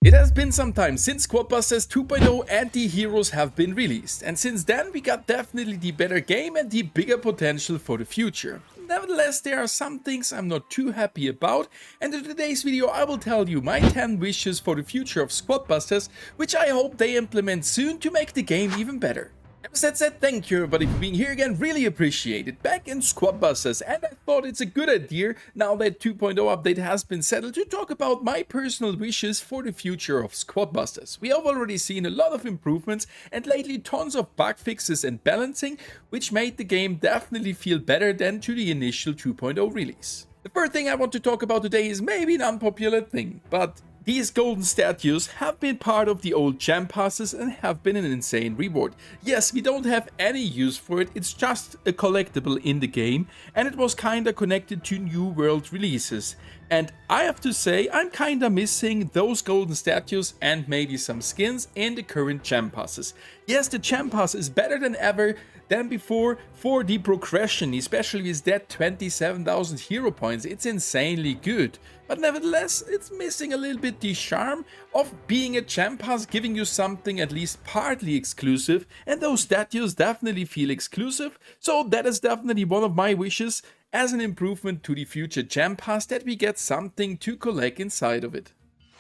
It has been some time since Squadbusters 2.0 and the heroes have been released, and since then we got definitely the better game and the bigger potential for the future. Nevertheless, there are some things I'm not too happy about, and in today's video I will tell you my 10 wishes for the future of Squadbusters, which I hope they implement soon to make the game even better. As that said, thank you everybody for being here again, really appreciate it. Back in Squadbusters, and I thought it's a good idea, now that 2.0 update has been settled, to talk about my personal wishes for the future of Squadbusters. We have already seen a lot of improvements and lately tons of bug fixes and balancing, which made the game definitely feel better than to the initial 2.0 release. The first thing I want to talk about today is maybe an unpopular thing, but these golden statues have been part of the old Gempasses and have been an insane reward. Yes, we don't have any use for it, it's just a collectible in the game, and it was kinda connected to New World releases. And I have to say, I'm kinda missing those golden statues and maybe some skins in the current Gempasses. Yes, the Gempass is better than ever than before for the progression, especially with that 27,000 hero points. It's insanely good. But nevertheless, it's missing a little bit the charm of being a Gempass, giving you something at least partly exclusive, and those statues definitely feel exclusive, so that is definitely one of my wishes as an improvement to the future Gempass, that we get something to collect inside of it.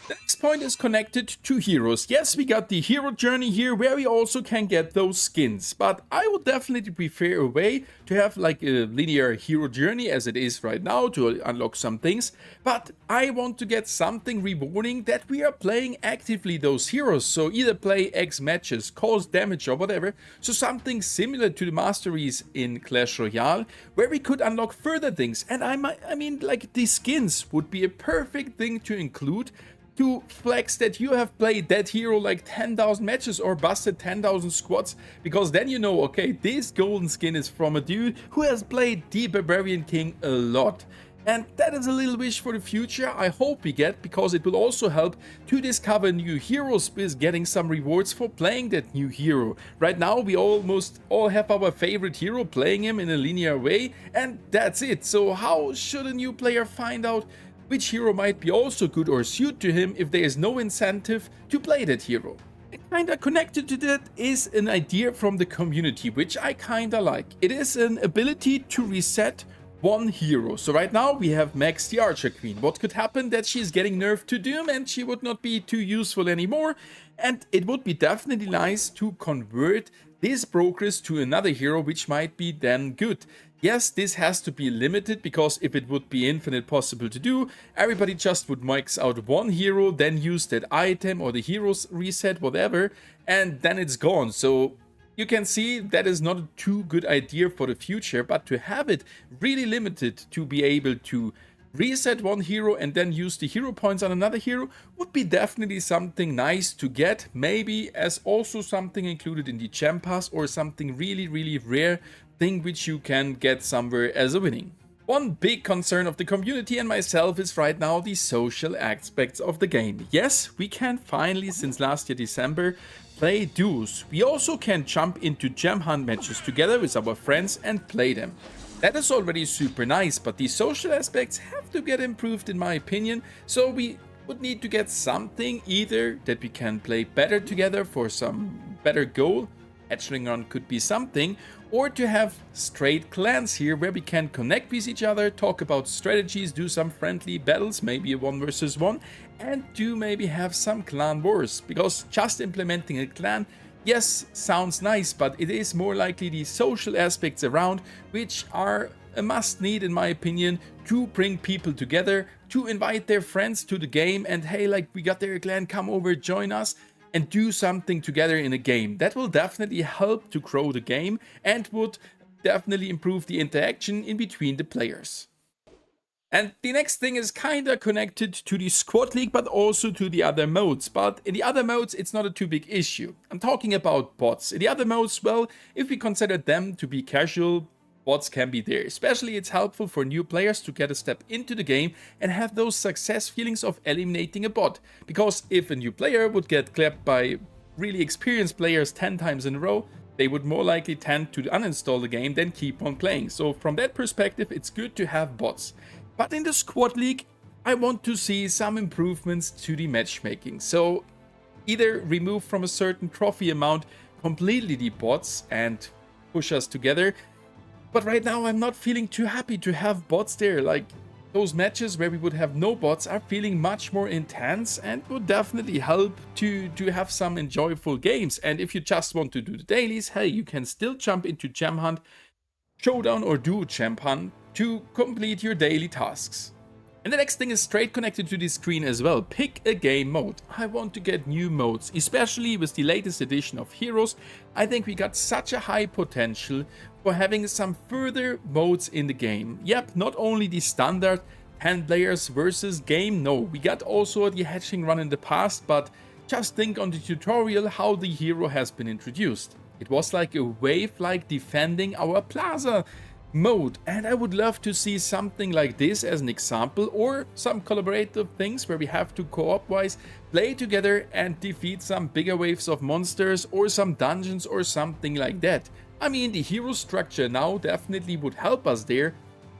The next point is connected to heroes. Yes, we got the hero journey here where we also can get those skins, but I would definitely prefer a way to have like a linear hero journey as it is right now to unlock some things, but I want to get something rewarding that we are playing actively those heroes, so either play X matches, cause damage or whatever, so something similar to the Masteries in Clash Royale where we could unlock further things. And I mean like the skins would be a perfect thing to include, to flex that you have played that hero like 10,000 matches or busted 10,000 squads, because then you know, okay, this golden skin is from a dude who has played the Barbarian King a lot. And that is a little wish for the future I hope we get, because it will also help to discover new heroes with getting some rewards for playing that new hero. Right now we almost all have our favorite hero, playing him in a linear way, and that's it. So how should a new player find out which hero might be also good or suit to him if there is no incentive to play that hero? And kinda connected to that is an idea from the community, which I kinda like. It is an ability to reset one hero. So right now we have Max the Archer Queen. What could happen? That she's getting nerfed to Doom and she would not be too useful anymore. And it would be definitely nice to convert this progress to another hero which might be then good. Yes, this has to be limited, because if it would be infinite possible to do, everybody just would max out one hero, then use that item or the hero's reset, whatever, and then it's gone. So you can see that is not a too good idea for the future, but to have it really limited to be able to reset one hero and then use the hero points on another hero would be definitely something nice to get, maybe as also something included in the Gempass or something really rare thing which you can get somewhere as a winning. One big concern of the community and myself is right now the social aspects of the game. Yes, we can finally, since last year December, play duos. We also can jump into gem hunt matches together with our friends and play them. That is already super nice, but the social aspects have to get improved in my opinion, so we would need to get something, either that we can play better together for some better goal, hatchling run could be something, or to have straight clans here where we can connect with each other, talk about strategies, do some friendly battles, maybe a 1 versus 1, and do maybe have some clan wars, because just implementing a clan, yes, sounds nice, but it is more likely the social aspects around which are a must need in my opinion, to bring people together, to invite their friends to the game, and hey, like, we got their clan, come over, join us and do something together in a game. That will definitely help to grow the game and would definitely improve the interaction in between the players. And the next thing is kinda connected to the squad league, but also to the other modes. But in the other modes, it's not a too big issue. I'm talking about bots. In the other modes, well, if we consider them to be casual, bots can be there. Especially it's helpful for new players to get a step into the game and have those success feelings of eliminating a bot. Because if a new player would get clapped by really experienced players 10 times in a row, they would more likely tend to uninstall the game than keep on playing. So from that perspective, it's good to have bots. But in the squad league, I want to see some improvements to the matchmaking. So either remove from a certain trophy amount completely the bots and push us together. But right now I'm not feeling too happy to have bots there. Like, those matches where we would have no bots are feeling much more intense and would definitely help to have some enjoyable games. And if you just want to do the dailies, hey, you can still jump into Gem Hunt, Showdown or Duo Gem Hunt to complete your daily tasks. And the next thing is straight connected to the screen as well. Pick a game mode. I want to get new modes, especially with the latest edition of Heroes. I think we got such a high potential for having some further modes in the game. Yep, not only the standard 10 players versus game, no, we got also the hatching run in the past, but just think on the tutorial how the hero has been introduced. It was like a wave like defending our plaza mode, and I would love to see something like this as an example, or some collaborative things where we have to co-op wise play together and defeat some bigger waves of monsters or some dungeons or something like that. I mean, the hero structure now definitely would help us there,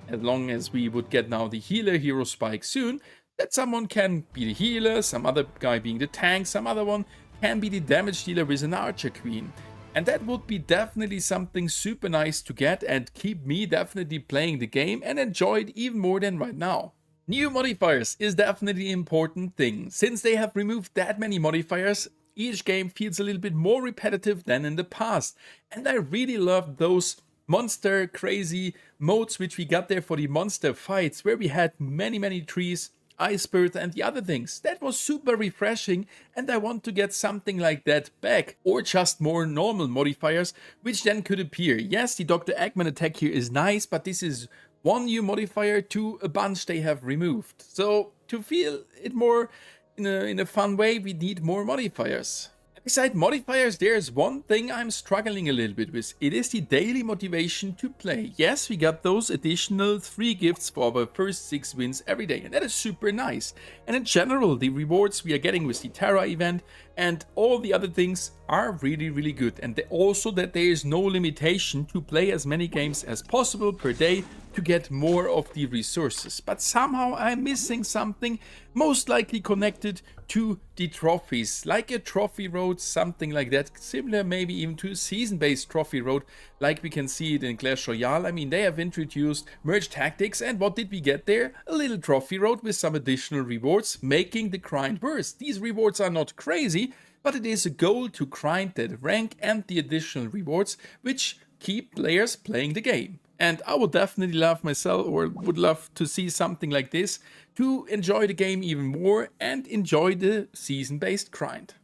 as long as we would get now the healer hero spike soon, that someone can be the healer, some other guy being the tank, some other one can be the damage dealer with an archer queen. And that would be definitely something super nice to get and keep me definitely playing the game and enjoy it even more than right now. New modifiers is definitely an important thing. Since they have removed that many modifiers, each game feels a little bit more repetitive than in the past. And I really love those monster crazy modes which we got there for the monster fights, where we had many trees, Esport and the other things. That was super refreshing, and I want to get something like that back, or just more normal modifiers which then could appear. Yes, the Dr. Eggman attack here is nice, but this is one new modifier to a bunch they have removed. So to feel it more in a fun way, we need more modifiers. Beside modifiers, there's one thing I'm struggling a little bit with. It is the daily motivation to play. Yes, we got those additional 3 gifts for our first 6 wins every day, and that is super nice. And in general, the rewards we are getting with the Terra event and all the other things are really good. And also that there is no limitation to play as many games as possible per day to get more of the resources. But somehow I'm missing something, most likely connected to the trophies, like a trophy road, something like that, similar maybe even to a season-based trophy road, like we can see it in Clash Royale. I mean, they have introduced merge tactics, and what did we get there? A little trophy road with some additional rewards, making the grind worse. These rewards are not crazy, but it is a goal to grind that rank and the additional rewards, which keep players playing the game. And I would definitely love myself, or would love to see something like this to enjoy the game even more and enjoy the season-based grind.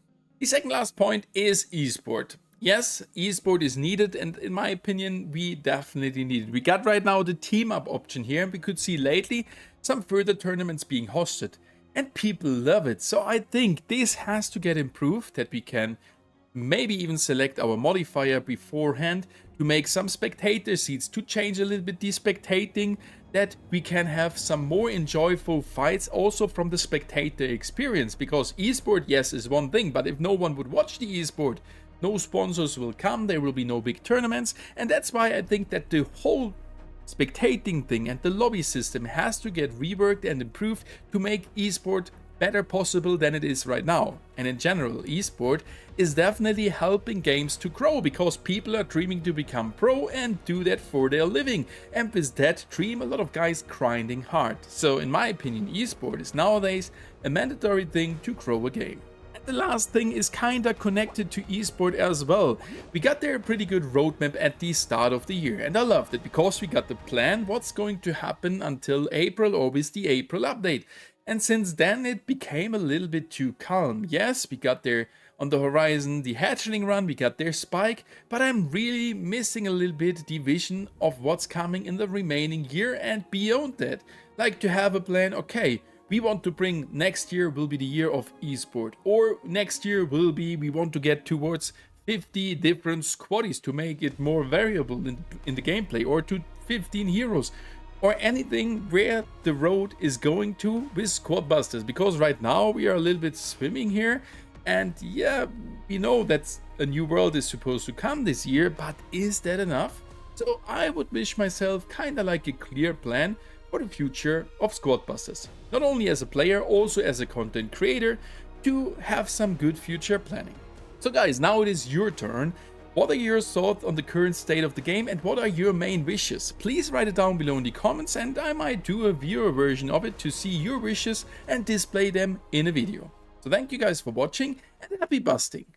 The second last point is esport. Yes, esport is needed, and in my opinion, we definitely need it. We got right now the team-up option here, and we could see lately some further tournaments being hosted. And people love it, so I think this has to get improved, that we can maybe even select our modifier beforehand to make some spectator seats, to change a little bit the spectating, that we can have some more enjoyable fights also from the spectator experience. Because esport, yes, is one thing, but if no one would watch the esport, no sponsors will come, there will be no big tournaments, and that's why I think that the whole spectating thing and the lobby system has to get reworked and improved to make esport better possible than it is right now. And in general, esport is definitely helping games to grow, because people are dreaming to become pro and do that for their living, and with that dream a lot of guys grinding hard. So in my opinion, esport is nowadays a mandatory thing to grow a game. And the last thing is kinda connected to esport as well. We got there a pretty good roadmap at the start of the year, and I loved it because we got the plan what's going to happen until April, or with the April update. And since then it became a little bit too calm. Yes, we got there on the horizon the hatchling run, we got their spike, but I'm really missing a little bit the vision of what's coming in the remaining year and beyond that. Like to have a plan, okay, we want to bring next year will be the year of esport, or next year will be we want to get towards 50 different squaddies to make it more variable in the gameplay, or to 15 heroes, or anything where the road is going to with squad busters. Because right now we are a little bit swimming here, and yeah, we know that a new world is supposed to come this year, but is that enough? So I would wish myself kinda like a clear plan for the future of squad busters. Not only as a player, also as a content creator, to have some good future planning. So guys, now it is your turn. What are your thoughts on the current state of the game and what are your main wishes? Please write it down below in the comments and I might do a viewer version of it to see your wishes and display them in a video. So thank you guys for watching and happy busting!